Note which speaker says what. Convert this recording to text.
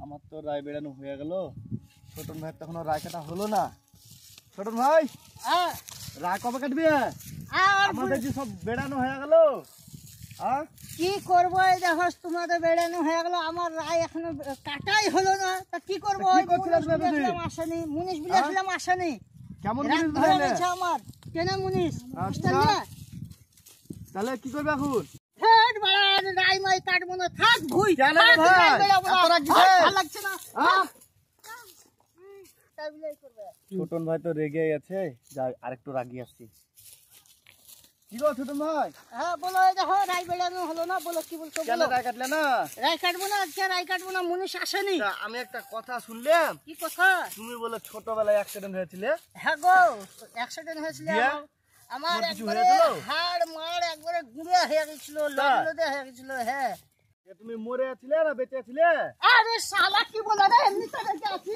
Speaker 1: আমার তো রায় বেড়ানো হয়ে গেল, ছোটন ভাই তখন রায় কাটা হলো না। ছোটন ভাই রায় কবে কাটবে? আমাদের যে সব বেড়ানো হয়ে গেল,
Speaker 2: কি করবো? এই দেখো তোমাদের বেড়ানো হয়ে গেল, আমার রায় এখনো কাটাই হলো না। তা কি করবো? আসেনি মুনিশ বিলেছিলাম, আসেনি।
Speaker 1: কেমন
Speaker 2: আমার কেন মুনিশ?
Speaker 1: তাহলে কি করবে এখন?
Speaker 2: রায় মাই কাটবো না, থাক ভুই।
Speaker 1: ছোটন ভাই তো রেগে গেছে, যাই আরেকটু রাগি আসছি। কি গো ছোটন ভাই?
Speaker 2: হ্যাঁ বলো। দেখো রায় বেড়ানো হলো না, বলো কি বলছো?
Speaker 1: কেন রায় কাটলে না?
Speaker 2: রায় কাটবো না, আজকে রায় কাটবো না, মুনিশ আসেনি।
Speaker 1: আমি একটা কথা শুনলাম।
Speaker 2: কি কথা?
Speaker 1: তুমি বলে ছোটবেলায় অ্যাক্সিডেন্ট হয়েছিল।
Speaker 2: হ্যাঁ গো, অ্যাক্সিডেন্ট হয়েছিল আমার, একবারে হাড় মাড় একবারে গুঁড়ো হয়ে গেছিল, লদে হয়ে গেছিল। হ্যাঁ।
Speaker 1: তুমি মরে আছিলে না বেঁচে আছিলে?
Speaker 2: আরে শালা কি বলে রে, এমনি তো রেখে আছি।